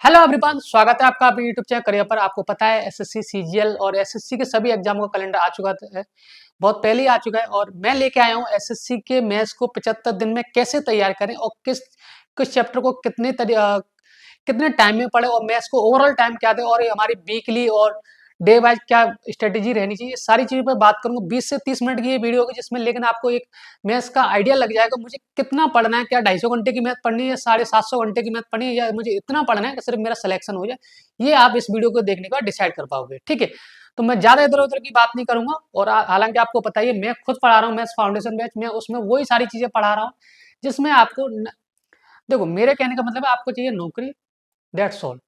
Hello everyone, स्वागत है आपका अपने यूट्यूब चैनल करियर पर। आपको पता है एसएससी सीजीएल और एसएससी के सभी एग्जाम का कैलेंडर आ चुका है, बहुत पहले ही आ चुका है। और मैं लेके आया हूँ एसएससी के मैथ्स को 75 दिन में कैसे तैयार करें और किस किस चैप्टर को कितने टाइम में पढ़े और मैथ्स को ओवरऑल टाइम क्या दे और ये हमारी वीकली और डे वाइज क्या स्ट्रेटेजी रहनी चाहिए, सारी चीज़ों पर बात करूंगा। 20 से 30 मिनट की ये वीडियो होगी जिसमें लेकिन आपको एक मैथ्स का आइडिया लग जाएगा मुझे कितना पढ़ना है, क्या 250 घंटे की मैथ पढ़नी है या 750 घंटे की मैथ पढ़नी है, या मुझे इतना पढ़ना है कि सिर्फ मेरा सिलेक्शन हो जाए। ये आप इस वीडियो को देखने के बाद डिसाइड कर पाओगे, ठीक है। तो मैं ज़्यादा इधर उधर की बात नहीं करूंगा। और हालांकि आपको पता ही है मैं खुद पढ़ा रहा हूँ मैथ्स फाउंडेशन बैच में, उसमें वही सारी चीज़ें पढ़ा रहा हूँ जिसमें देखो, मेरे कहने का मतलब है आपको चाहिए नौकरी, दैट्स ऑल।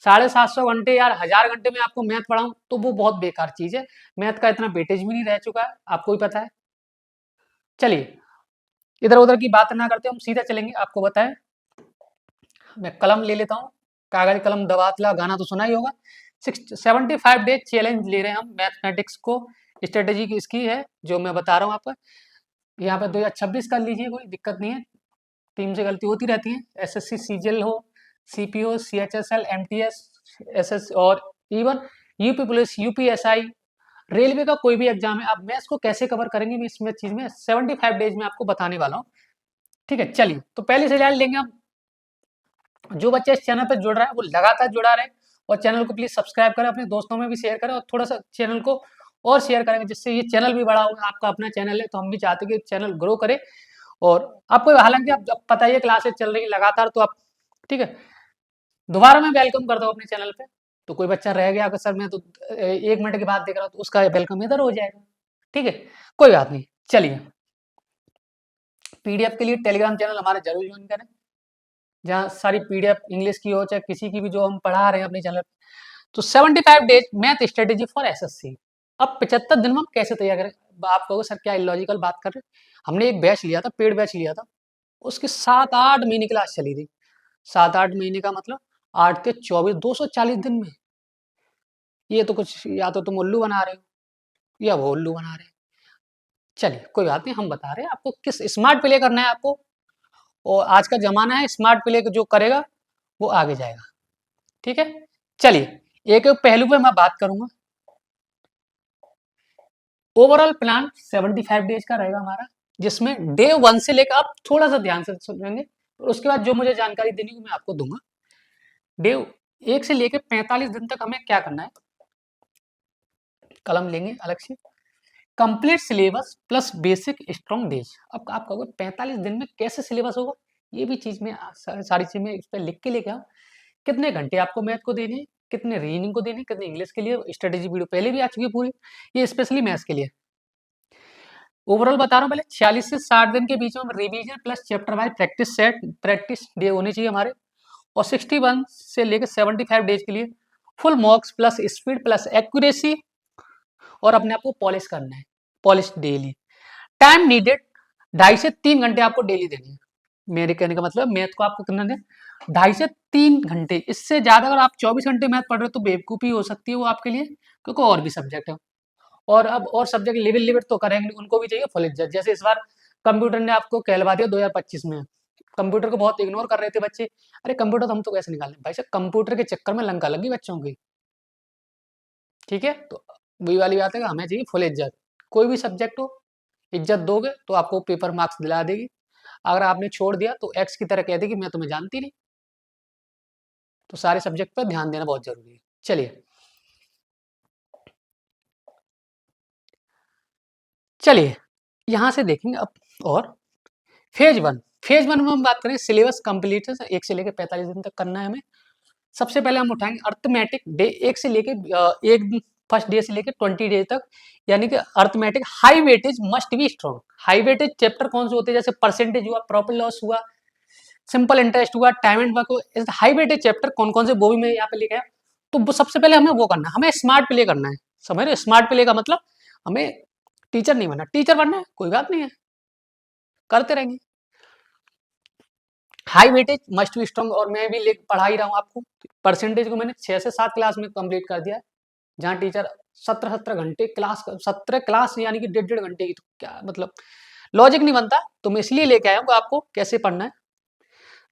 750 घंटे या 1000 घंटे में आपको मैथ पढ़ाऊं तो वो बहुत बेकार चीज है। मैथ का इतना वेटेज भी नहीं रह चुका है, आपको भी पता है। चलिए, इधर उधर की बात ना करते हम सीधा चलेंगे। आपको बताएं, मैं कलम ले लेता हूँ, कागज कलम दबातला गाना तो सुना ही होगा। 75 डेज चैलेंज ले रहे हैं हम मैथमेटिक्स को। स्ट्रेटेजी की इसकी है जो मैं बता रहा हूँ आपको। यहाँ पे 2026 कर लीजिए, कोई दिक्कत नहीं है। टीम से गलती होती रहती है। एसएससी सीजीएल हो, सीपीओ, सीएचएसएल, एमटीएस, एसएस और even UP police, UPSI, railway का कोई भी एग्जाम है। आप मैथ्स को कैसे कवर करेंगे मैं इसमें चीज में 75 डेज में आपको बताने वाला हूँ, ठीक है। चलिए, तो पहले से जान लेंगे हम। जो बच्चा इस चैनल पर जुड़ रहा है वो लगातार जुड़ा रहे और चैनल को प्लीज सब्सक्राइब करें, अपने दोस्तों में भी शेयर करें और थोड़ा सा चैनल को और शेयर करेंगे जिससे ये चैनल भी बड़ा होगा। आपका अपना चैनल है तो हम भी चाहते हैं कि चैनल ग्रो करे। और आपको हालांकि आप जब पता ही है क्लासेस चल रही है लगातार, तो आप, ठीक है, दोबारा मैं वेलकम करता हूँ अपने चैनल पे। तो कोई बच्चा रह गया अगर सर मैं तो 1 मिनट की बात देख रहा हूँ तो उसका वेलकम इधर हो जाएगा, ठीक है, कोई बात नहीं। चलिए, पीडीएफ के लिए टेलीग्राम चैनल हमारा जरूर ज्वाइन करें, जहाँ सारी पीडीएफ इंग्लिश की हो चाहे किसी की भी जो हम पढ़ा रहे हैं अपने चैनल पे। तो 75 days math strategy for SSC. अब 75 दिन में हम कैसे तैयार करें। आप कहोगे सर क्या इलॉजिकल बात कर रहे हैं। हमने एक बैच लिया था, पेड बैच लिया था, उसकी 7-8 महीने क्लास चली थी। 7-8 महीने का मतलब 8 के 24, 240 दिन में। ये तो कुछ, या तो तुम उल्लू बना रहे हो या वो उल्लू बना रहे हैं। चलिए, कोई बात नहीं, हम बता रहे हैं आपको किस स्मार्ट प्ले करना है आपको। और आज का जमाना है, स्मार्ट प्ले जो करेगा वो आगे जाएगा, ठीक है। चलिए, एक एक पहलू पे मैं बात करूंगा। ओवरऑल प्लान 75 डेज का रहेगा हमारा, जिसमें डे 1 से लेकर आप थोड़ा सा ध्यान से सुनेंगे और उसके बाद जो मुझे जानकारी देनी है मैं आपको दूंगा। डे 1 से लेकर 45 दिन तक हमें क्या करना है। कलम लेंगे अलग से, complete syllabus plus basic strong days. अब आप कहोगे 45 दिन में कैसे सिलेबस होगा, ये भी चीज में सारी चीज में इस पर लिख के लेके आओ। कितने घंटे आपको मैथ को देने हैं, कितने रीजनिंग को देने हैं, कितने इंग्लिश के लिए। स्ट्रेटेजी वीडियो पहले भी आ चुकी है पूरी, ये स्पेशली मैथ्स के लिए। ओवरऑल बता रहा हूँ, पहले 46 से 60 दिन के बीच में revision plus chapter wise practice day होने चाहिए हमारे। और 61 से लेकर 75 डेज के लिए full marks plus speed plus accuracy और अपने आप को पॉलिश करना है, पॉलिश डेली। टाइम नीडेड 2.5 से 3 घंटे आपको डेली देनी है। मेरे कहने का मतलब मैथ को आपको कितना दें, 2.5 से 3 घंटे। इससे ज्यादा अगर आप 24 घंटे मैथ पढ़ रहे हो तो बेवकूफ़ी हो सकती है वो आपके लिए, क्योंकि और भी सब्जेक्ट है। और अब और सब्जेक्ट लिविल लिमिट तो करेंगे, उनको भी चाहिए फुल इज्जत। जैसे इस बार कंप्यूटर ने आपको कहलवा दिया 2025 में। कंप्यूटर को बहुत इग्नोर कर रहे थे बच्चे। अरे कंप्यूटर तो हम तो कैसे निकालें भाई साहब, कंप्यूटर के चक्कर में लंका लगी बच्चों की, ठीक है। तो वही वाली बात है कि हमें चाहिए फुल इज्जत। कोई भी सब्जेक्ट हो, इज्जत दोगे तो आपको पेपर मार्क्स दिला देगी। अगर आपने छोड़ दिया तो एक्स की तरह कह देगी मैं तुम्हें जानती नहीं। तो सारे सब्जेक्ट पर ध्यान देना बहुत जरूरी है। चलिए चलिए, यहाँ से देखेंगे अब। और फेज वन में हम बात करें सिलेबस कंप्लीट है, 1 से लेकर 45 दिन तक करना है हमें। सबसे पहले हम उठाएंगे अर्थमेटिक डे 1 से लेके एक फर्स्ट डे से लेके 20 डे तक, यानी कि arithmetic high weightage must be strong. High weightage chapter कौन से होते हैं, जैसे परसेंटेज हुआ, प्रॉफिट लॉस हुआ, सिंपल इंटरेस्ट हुआ, टाइम एंड वर्क हुआ। हाई वेटेज चैप्टर कौन कौन से वो भी मैं यहाँ पे लिखा है। तो वो सबसे पहले हमें वो करना है, हमें स्मार्ट प्ले करना है। समझ रहे, स्मार्ट प्ले का मतलब हमें टीचर नहीं बनना। टीचर बनना है कोई बात नहीं है, करते रहेंगे। High weightage must be strong, और मैं भी पढ़ा ही रहा हूँ आपको। परसेंटेज को मैंने 6 से 7 क्लास में कंप्लीट कर दिया है, जहाँ टीचर 17-17 घंटे क्लास, 17 क्लास यानी कि 1.5-1.5 घंटे की। तो क्या मतलब, लॉजिक नहीं बनता। तो मैं इसलिए लेके आया हूँ आपको कैसे पढ़ना है।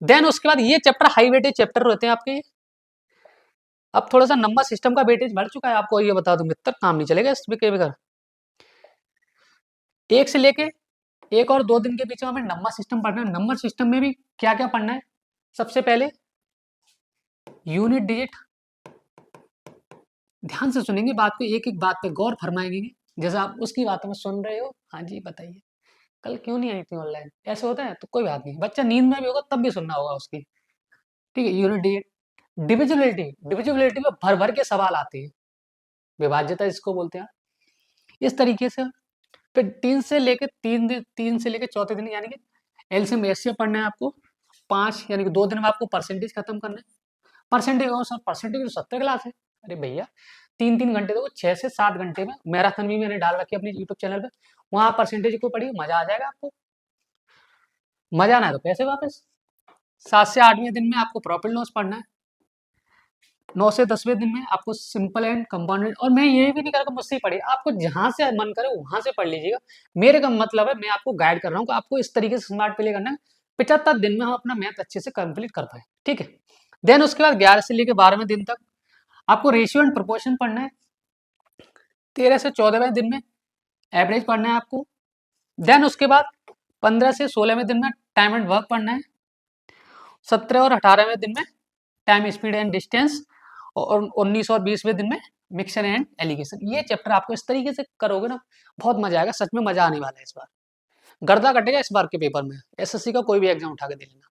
देन उसके बाद ये चैप्टर हाई वेटेज चैप्टर रहते हैं आपके। अब थोड़ा सा नंबर सिस्टम का वेटेज बढ़ चुका है, आपको ये बता दूं मित्र, काम नहीं चलेगा इस के बगैर। एक से लेके एक और 2 दिन के बीच में हमें नंबर सिस्टम पढ़ना है। नंबर सिस्टम में भी क्या क्या पढ़ना है? सबसे पहले यूनिट डिजिट, ध्यान से सुनेंगे बात को, एक एक बात पे गौर फरमाएंगे, जैसे आप उसकी बातों में सुन रहे हो। हाँ जी बताइए, कल क्यों नहीं आई थी ऑनलाइन? ऐसे होता है तो कोई बात नहीं, बच्चा नींद में भी होगा तब भी सुनना होगा उसकी। ठीक है, यूनिट डिजिट। डिविजिबिलिटी, डिविजिबिलिटी में भर भर के सवाल आते हैं, विभाज्यता इसको बोलते हैं। इस तरीके से फिर 3 से लेके चौथे दिन यानी कि एलसीएम एचसीएफ पढ़ना है आपको। 5 यानी कि 2 दिन में आपको परसेंटेज खत्म करना है। परसेंटेज और सर परसेंटेज तो 70 क्लास है। अरे भैया 3-3 घंटे देखो, 6 से 7 घंटे में मैराथन भी मैंने डाल रखी है अपनी यूट्यूब चैनल पे, वहाँ परसेंटेज को पढ़िए, मजा आ जाएगा आपको। मजा ना है तो पैसे वापस। 7 से 8वें दिन में आपको प्रॉफिट लॉस पढ़ना है। 9 से 10वें दिन में आपको सिंपल एंड कंपाउंडेड, और मैं ये भी नहीं कर मुझसे ही पढ़िए, आपको जहां से मन करे वहां से पढ़ लीजिएगा। मेरे का मतलब है मैं आपको गाइड कर रहा हूँ कि आपको इस तरीके से स्मार्ट प्ले करना है, 75 दिन में हम अपना मैथ अच्छे से कंप्लीट कर पाए। ठीक है, देन उसके बाद 11 से लेकर 12वें दिन तक आपको रेशियो एंड प्रोपोर्शन पढ़ना है। 13 से 14वें दिन में एवरेज पढ़ना है आपको। देन उसके बाद 15 से 16वें दिन में टाइम एंड वर्क पढ़ना है। 17 और 18वें दिन में टाइम स्पीड एंड डिस्टेंस, और 19 और 20वें दिन में मिक्सर एंड एलिगेशन। ये चैप्टर आपको इस तरीके से करोगे ना, बहुत मजा आएगा, सच में मजा आने वाला है इस बार, गर्दा कटेगा इस बार के पेपर में। एसएससी का कोई भी एग्जाम उठा के दे लेना।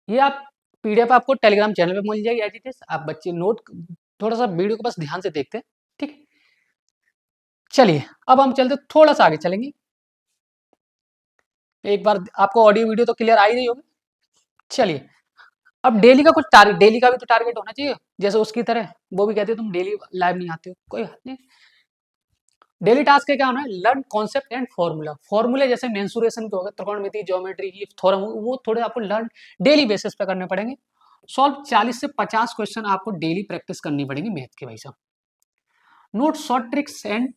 ये आप पीडीएफ आपको टेलीग्राम चैनल पे मिल जाएगी एज इट इज, आप बच्चे नोट थोड़ा सा वीडियो को बस ध्यान से देखते हैं। ठीक है, चलिए अब हम चलते थोड़ा सा आगे चलेंगे। एक बार आपको ऑडियो वीडियो तो क्लियर आ ही रही होगी। चलिए अब डेली का कुछ टारगेट, डेली का भी तो टारगेट होना चाहिए जैसे उसकी तरह। वो भी कहते हैं तुम डेली लाइव नहीं आते हो, कोई बात नहीं। डेली टास्क क्या होना है? Learn concept and formula. फॉर्मूले जैसे मेंसुरेशन के हो गए, त्रिकोणमिति, ज्योमेट्री की थ्योरम, वो थोड़े आपको लर्न डेली बेसिस पे करने पड़ेंगे। सॉल्व 40 से 50 क्वेश्चन आपको डेली प्रैक्टिस करनी पड़ेगी मैथ के भाई साहब। Note short tricks and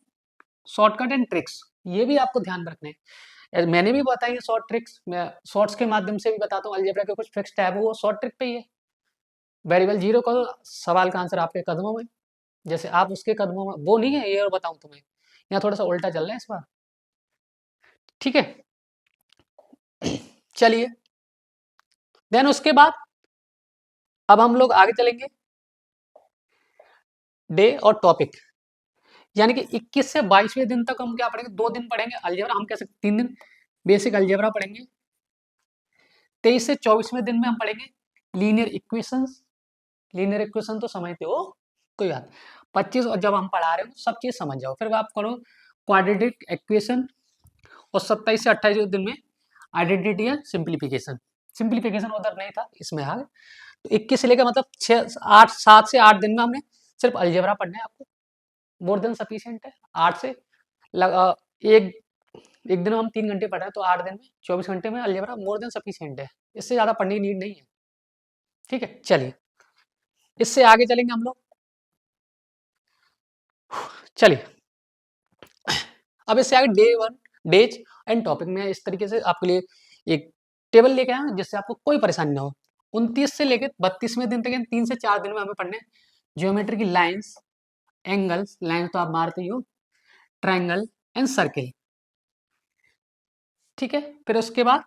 shortcut and tricks, ये भी आपको ध्यान में रखने हैं। मैंने भी बताई शॉर्ट ट्रिक्स, मैं शॉर्ट्स के माध्यम से भी बताता हूँ। अलजेब्रा के कुछ फिक्स टैब है वो शॉर्ट ट्रिक पे ही है। वेरिएबल जीरो का सवाल का आंसर आपके कदमों में, जैसे आप उसके कदमों में, वो नहीं है ये, और बताऊं तुम्हें यहाँ थोड़ा सा उल्टा चल रहा है इस बार। ठीक है, चलिए देन उसके बाद अब हम लोग आगे चलेंगे डे और टॉपिक, यानी कि 21 से 22वें दिन तक हम क्या पढ़ेंगे? 2 दिन पढ़ेंगे अलजेब्रा, हम कह सकते 3 दिन बेसिक अलजेब्रा पढ़ेंगे। 23 से 24वें दिन में हम पढ़ेंगे लीनियर इक्वेशंस। लीनियर इक्वेशन तो समझते हो, कोई बात। 25 और जब हम पढ़ा रहे हो सब चीज समझ जाओ, फिर आप करो क्वाड्रेटिक इक्वेशन। और 27 से 28वें दिन में आइडेंटिटी या सिंप्लीफिकेशन। सिंप्लीफिकेशन उधर नहीं था, इसमें आ गए। तो 21 से लेकर मतलब 7 से 8 दिन में हमने सिर्फ अलजेब्रा पढ़ना है आपको, मोर देन सफिशिएंट है। 8 से एक एक दिन में हम 3 घंटे पढ़ रहे हैं, तो 8 दिन में 24 घंटे में अलजेब्रा मोर देन सफिशिएंट है, इससे ज़्यादा पढ़ने की नीड नहीं है। ठीक है, चलिए इससे आगे चलेंगे हम लोग। चलिए अब इससे आगे डे 1 डेज एंड टॉपिक में इस तरीके से आपके लिए एक टेबल लेके आया जिससे आपको कोई परेशानी ना हो। 29 से लेकर 32वें दिन तक 3 से 4 दिन में हमें पढ़ने ज्योमेट्री की लाइंस, एंगल्स, लाइंस तो आप मारते ही हो, ट्राइंगल एंड सर्किल। ठीक है, फिर उसके बाद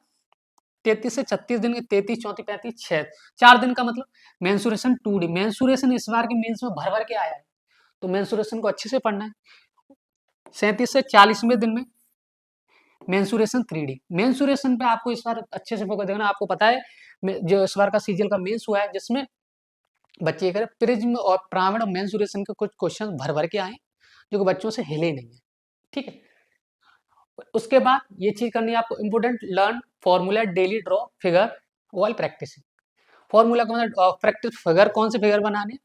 33 से 36 दिन के 33, 34, 35, 6 4 दिन का मतलब मेंसुरेशन 2D। मेंसुरेशन इस बार के मेंस में भर भर के आया है, तो मेंसुरेशन को अच्छे से पढ़ना है। 37 से 40वें दिन में मेंसुरेशन 3D। मेंसुरेशन पे आपको इस बार अच्छे से फोकस देना। आपको पता है जो इस बार का सीजीएल का मेंस हुआ है जिसमें बच्चे करे प्रिज्म और पिरामिड और मेंसुरेशन के कुछ क्वेश्चन भर भर के आए जो कि बच्चों से हिले नहीं है। ठीक है, उसके बाद ये चीज करनी है आपको important, learn formula daily draw figure while practising. Formula का मतलब प्रैक्टिस, फिगर कौन से फिगर बनाने,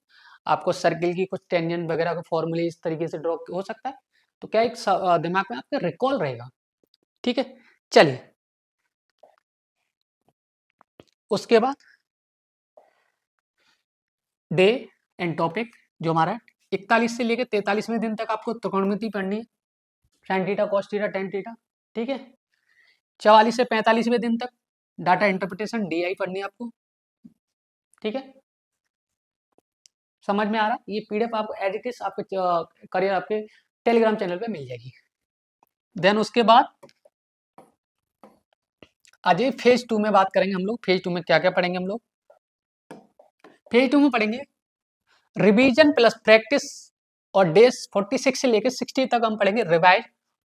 आपको सर्किल की कुछ टेंजेंट वगैरह का फॉर्मूले इस तरीके से ड्रॉ हो सकता है, तो क्या एक दिमाग में आपके रिकॉल रहेगा। ठीक है, चलिए उसके बाद डे एंड टॉपिक जो हमारा 41 से लेकर 43वें दिन तक आपको त्रिकोणमिति पढ़नी है, sine theta, cos theta, tan theta. ठीक है, 44 से 45वें दिन तक डाटा इंटरप्रिटेशन DI पढ़नी है आपको, ठीक है। समझ में आ रहा है? ये PDF आपको एज इट इज आपके करियर आपके टेलीग्राम चैनल पे मिल जाएगी। देन उसके बाद आज फेज 2 में बात करेंगे हम लोग। फेज 2 में क्या क्या पढ़ेंगे हम लोग? फेज 2 में पढ़ेंगे रिवीजन प्लस प्रैक्टिस, और डेज 46 से लेकर 60 तक हम पढ़ेंगे रिवाइज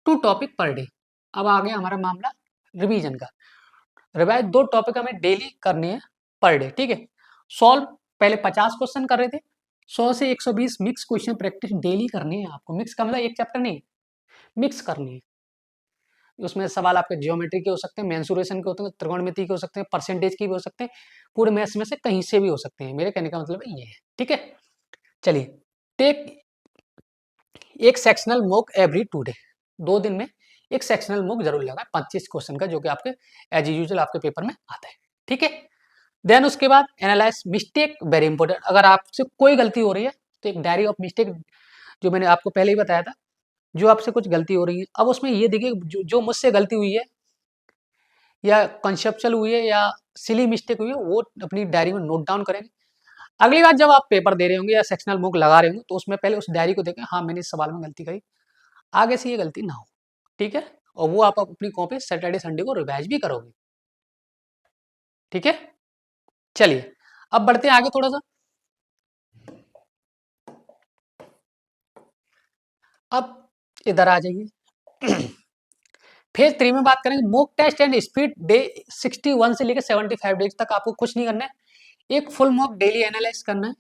2 टॉपिक पर डे। अब आ गया हमारा मामला रिवीजन का। रिवाइज 2 टॉपिक हमें डेली करनी है पर डे, ठीक है। सॉल्व पहले 50 क्वेश्चन कर रहे थे, 100 से 120 मिक्स क्वेश्चन प्रैक्टिस डेली करनी है आपको। मिक्स का मतलब एक चैप्टर नहीं, मिक्स करनी है। उसमें सवाल आपके ज्योमेट्री के हो सकते हैं, मेंसुरेशन के होते हैं, त्रिकोणमिति के हो सकते हैं, परसेंटेज के भी हो सकते हैं, पूरे मैथ्स में से कहीं से भी हो सकते हैं। मेरे कहने का मतलब ये है, ठीक है। चलिए, टेक एक सेक्शनल मॉक एवरी 2 डे, 2 दिन में एक सेक्शनल मॉक जरूर लगाए 25 क्वेश्चन का, जो कि आपके एज यूजुअल आपके पेपर में आता है, ठीक है। देन उसके बाद एनालाइज मिस्टेक, वेरी इंपॉर्टेंट। अगर आपसे कोई गलती हो रही है तो एक डायरी ऑफ मिस्टेक, जो मैंने आपको पहले ही बताया था, जो आपसे कुछ गलती हो रही है, अब उसमें ये देखिए जो मुझसे गलती हुई है या कंसेप्चुअल हुई है या सिली मिस्टेक हुई है, वो अपनी डायरी में नोट डाउन करेंगे। अगली बार जब आप पेपर दे रहे होंगे या सेक्शनल मॉक लगा रहे होंगे, तो उसमें पहले उस डायरी को देखें, हाँ मैंने इस सवाल में गलती करी, आगे से ये गलती ना हो, ठीक है। और वो आप अपनी कॉपी सैटरडे संडे को रिवाइज भी करोगे, ठीक है। चलिए, अब बढ़ते हैं आगे थोड़ा सा। अब इधर आ जाइए। फेज 3 में बात करेंगे mock test and speed day 61 से लेकर 75 डेज तक आपको कुछ नहीं करना है, एक फुल मॉक डेली एनालाइज करना है।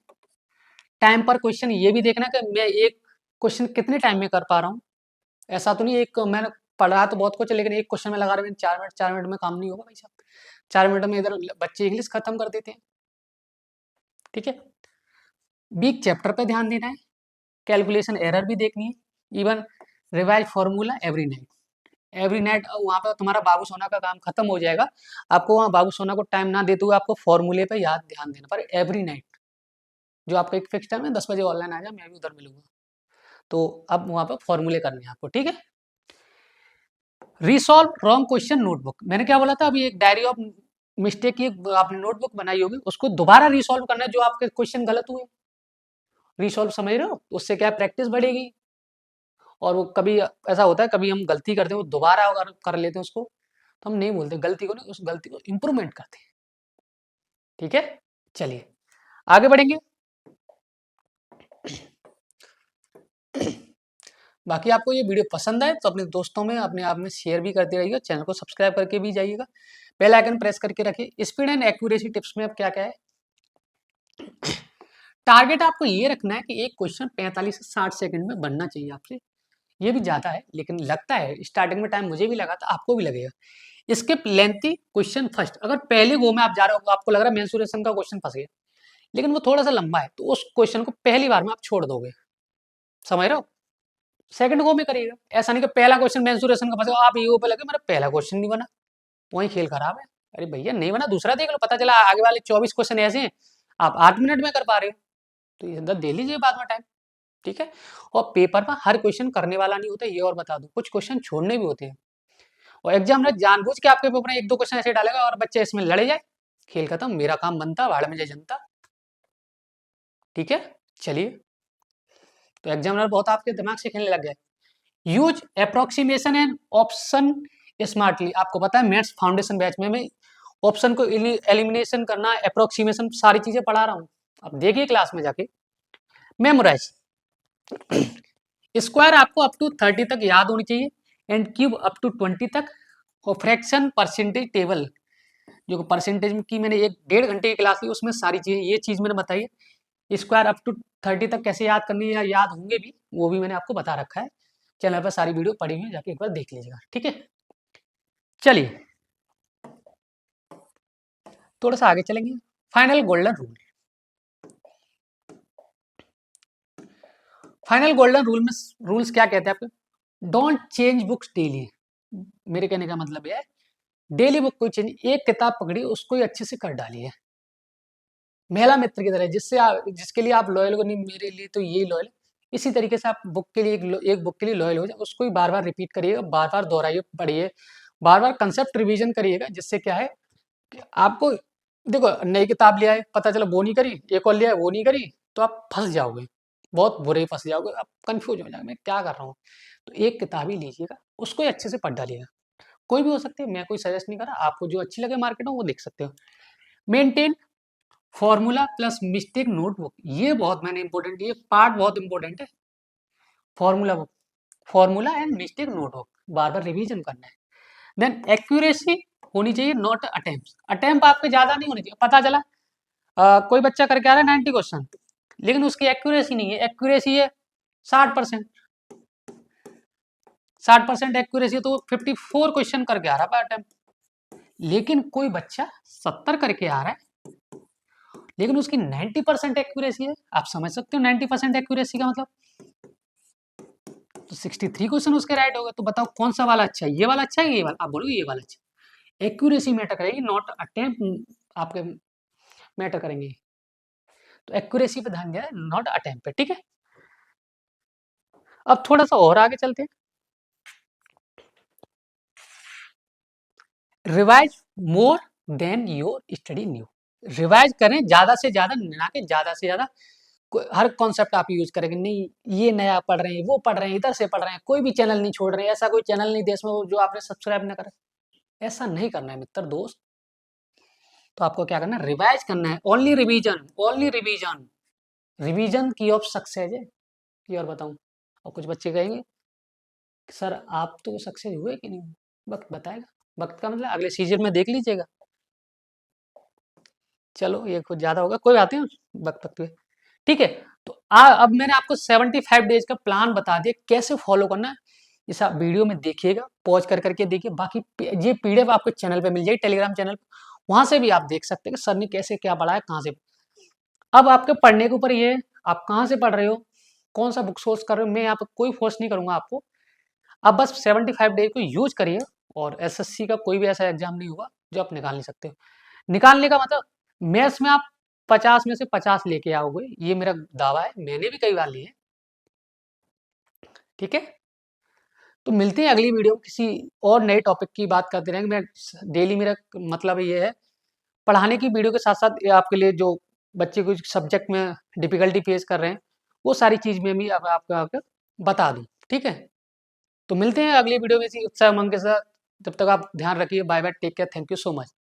टाइम पर क्वेश्चन ये भी देखना है कि मैं एक क्वेश्चन कितने टाइम में कर पा रहा हूँ। ऐसा तो नहीं एक मैंने पढ़ा तो बहुत कुछ है, लेकिन एक क्वेश्चन में लगा रहे हैं 4 मिनट में काम नहीं होगा भाई साहब। 4 मिनट में इधर बच्चे इंग्लिश खत्म कर देते हैं, ठीक है। वीक चैप्टर पे ध्यान देना है, कैलकुलेशन एरर भी देखनी है, even revise formula every night. Every night वहाँ पे तुम्हारा बाबू सोना का काम खत्म हो जाएगा, आपको वहाँ बाबू सोना को टाइम ना देते हुए आपको फॉर्मूले पे याद ध्यान देना पर एवरी नाइट। जो आपका एक फिक्स टाइम है 10 बजे ऑनलाइन आ जाए, मैं भी उधर मिलूंगा, तो अब वहाँ पे फॉर्मूले करने हैं आपको, ठीक है। रिसॉल्व रॉन्ग क्वेश्चन नोटबुक, मैंने क्या बोला था, अभी एक डायरी ऑफ मिस्टेक की आपने नोटबुक बनाई होगी, उसको दोबारा रिसॉल्व करना है जो आपके क्वेश्चन गलत हुए। रिसॉल्व समझ रहे हो? उससे क्या प्रैक्टिस बढ़ेगी, और वो कभी ऐसा होता है कभी हम गलती करते हैं, वो दोबारा अगर कर लेते हैं उसको, तो हम नहीं बोलते गलती को, नहीं उस गलती को इंप्रूवमेंट करते हैं, ठीक है। चलिए आगे बढ़ेंगे। बाकी आपको ये वीडियो पसंद आए तो अपने दोस्तों में अपने आप में शेयर भी करते रहिएगा, चैनल को सब्सक्राइब करके भी जाइएगा, बेल आइकन प्रेस करके रखिए। स्पीड एंड एक्यूरेसी टिप्स में अब क्या क्या है, टारगेट आपको ये रखना है कि एक क्वेश्चन 45 से 60 सेकंड में बनना चाहिए आपसे। ये भी ज्यादा है, लेकिन लगता है स्टार्टिंग में टाइम मुझे भी लगा था, आपको भी लगेगा। इसके लेंथी क्वेश्चन फर्स्ट, अगर पहले गो में आप जा रहे हो आपको लग रहा है मेंसुरेशन का क्वेश्चन फंस गया, लेकिन वो थोड़ा सा लंबा है, तो उस क्वेश्चन को पहली बार में आप छोड़ दोगे, समझ रहे हो। सेकंड गो में करिएगा, ऐसा नहीं कि पहला क्वेश्चन मेंसुरेशन का फंसेगा, आप ईगो पे लगे मेरा पहला क्वेश्चन नहीं बना, वही खेल खराब है। अरे भैया नहीं बना, दूसरा देख लो, पता चला आगे वाले 24 क्वेश्चन ऐसे हैं आप 8 मिनट में कर पा रहे हो, तो ये दे लीजिए बाद में टाइम, ठीक है। और पेपर में हर क्वेश्चन करने वाला नहीं होता, ये और बता दूं, कुछ क्वेश्चन छोड़ने भी होते हैं, और एग्जामिनर जानबूझ के आपके पेपर में 1-2 क्वेश्चन ऐसे डालेगा और बच्चे इसमें लड़े जाए, खेल खत्म, मेरा काम बनता भाड़ में जाए जनता, ठीक है। चलिए, तो एग्जामिनर बहुत आपके दिमाग से खेलने लग गया। Use approximation and option smartly, आपको पता है मैथ्स फाउंडेशन बैच में मैं ऑप्शन को एलिमिनेशन करना, अप्रोक्सीमेशन सारी चीजें पढ़ा रहा हूँ, अब देखिए क्लास में जाके। मेमोराइज, स्क्वायर आपको अप टू 30 तक याद होनी चाहिए, एंड क्यूब अप टू 20 तक, और फ्रैक्शन परसेंटेज टेबल, जो परसेंटेज की मैंने 1-1.5 घंटे की क्लास ली, उसमें सारी चीजें ये चीज मैंने बताई है। स्क्वायर अप टू 30 तक कैसे याद करनी है या याद होंगे भी, वो भी मैंने आपको बता रखा है, चैनल पर सारी वीडियो पड़ी हुई है, जाके एक बार देख लीजिएगा, ठीक है। चलिए थोड़ा सा आगे चलेंगे, final golden rule. Final golden rule में रूल्स क्या कहते हैं आपके, डोंट चेंज बुक्स डेली। मेरे कहने का मतलब यह है डेली बुक कोई चेंज, एक किताब पकड़ी उसको ही अच्छे से कर डालिए, महिला मित्र की तरह, जिससे आप जिसके लिए आप लॉयल हो, नहीं मेरे लिए तो यही लॉयल है, इसी तरीके से आप बुक के लिए एक बुक के लिए लॉयल हो जाए, उसको ही बार बार रिपीट करिएगा, बार बार दोहराइए, पढ़िए, बार बार कंसेप्ट रिवीजन करिएगा, जिससे क्या है कि आपको देखो नई किताब ले आए, पता चला वो नहीं करी, एक और ले आए वो नहीं करी, तो आप फँस जाओगे, बहुत बुरे फँस जाओगे, आप कन्फ्यूज़ हो जाओगे मैं क्या कर रहा हूँ? तो एक किताब ही लीजिएगा, उसको ही अच्छे से पढ़ डालिएगा। कोई भी हो सकती है, मैं कोई सजेस्ट नहीं कर रहा, आपको जो अच्छी लगे मार्केट में वो देख सकते हो। Maintain formula plus mistake notebook, ये बहुत मैंने इंपॉर्टेंट, ये पार्ट बहुत इंपॉर्टेंट है। Formula book, formula and mistake notebook, बार-बार रिवीजन करना है। देन एक्यूरेसी होनी चाहिए, नॉट अटेम्प्ट। अटेम्प्ट आपके ज़्यादा नहीं होने चाहिए। पता चला कोई बच्चा करके आ रहा है 90 क्वेश्चन, लेकिन उसकी एक्यूरेसी नहीं है, एक्यूरेसी है 60%। 60% एक्यूरेसी तो 54 क्वेश्चन करके आ रहा है पर अटेम्प्ट। लेकिन कोई बच्चा 70 करके आ रहा है, लेकिन उसकी 90% एक्यूरेसी है। आप समझ सकते हो 90% एक्यूरेसी का मतलब, तो 63 क्वेश्चन उसके राइट हो गए। तो बताओ कौन सा वाला अच्छा है, ये वाला अच्छा है ये वाला? आप बोलोगे ये वाला अच्छा। एक्यूरेसी मैटर करेगी, नॉट अटेम्प्ट आपके मैटर करेंगे। तो एक्यूरेसी पे ध्यान दिया, नॉट अटेम्प्ट पे, ठीक है। अब थोड़ा सा और आगे चलते हैं। Revise more than your study new, revise करें ज्यादा से ज्यादा, ना कि ज्यादा से ज्यादा हर कॉन्सेप्ट आप यूज करेंगे। नहीं ये नया पढ़ रहे हैं, वो पढ़ रहे हैं, इधर से पढ़ रहे हैं, कोई भी चैनल नहीं छोड़ रहे हैं, ऐसा कोई चैनल नहीं देश में जो आपने सब्सक्राइब ना करें। ऐसा नहीं करना है मित्र दोस्त। तो आपको क्या करना है, रिवाइज करना है, only revision, only revision. Revision की ऑफ सक्सेस है। ये और बताऊं, और कुछ बच्चे कहेंगे कि सर आप तो सक्सेस हुए कि नहीं हुए? वक्त बताएगा। वक्त का मतलब अगले सीजन में देख लीजिएगा। चलो ये कुछ ज्यादा होगा, कोई बात नहीं, वक्त वक्त पे, ठीक है। तो अब मैंने आपको 75 डेज का प्लान बता दिया कैसे फॉलो करना है। इस आप वीडियो में देखिएगा, पॉज कर करके देखिए। बाकी ये पीडीएफ आपको चैनल पे मिल जाएगी, टेलीग्राम चैनल पे, वहां से भी आप देख सकते हैं कि सर ने कैसे क्या पढ़ा है, कहाँ से। अब आपके पढ़ने के ऊपर ये है, आप कहाँ से पढ़ रहे हो, कौन सा बुक सोर्स कर रहे हो। मैं यहाँ पे कोई फोर्स नहीं करूंगा आपको। आप बस 75 डेज को यूज करिए, और एसएससी का कोई भी ऐसा एग्जाम नहीं होगा जो आप निकाल नहीं सकते हो। निकालने का मतलब, मैथ्स में आप 50 में से 50 लेके आओगे, ये मेरा दावा है, मैंने भी कई बार लिए। ठीक है, तो मिलते हैं अगली वीडियो किसी और नए टॉपिक की बात करते रहेंगे। मैं डेली, मेरा मतलब ये है पढ़ाने की वीडियो के साथ साथ ये आपके लिए जो बच्चे कुछ सब्जेक्ट में डिफिकल्टी फेस कर रहे हैं, वो सारी चीज में भी अब आपको बता दूं। ठीक है, तो मिलते हैं अगली वीडियो में इसी उत्साह उमंग के साथ। जब तक आप ध्यान रखिए, bye bye, take care, thank you so much.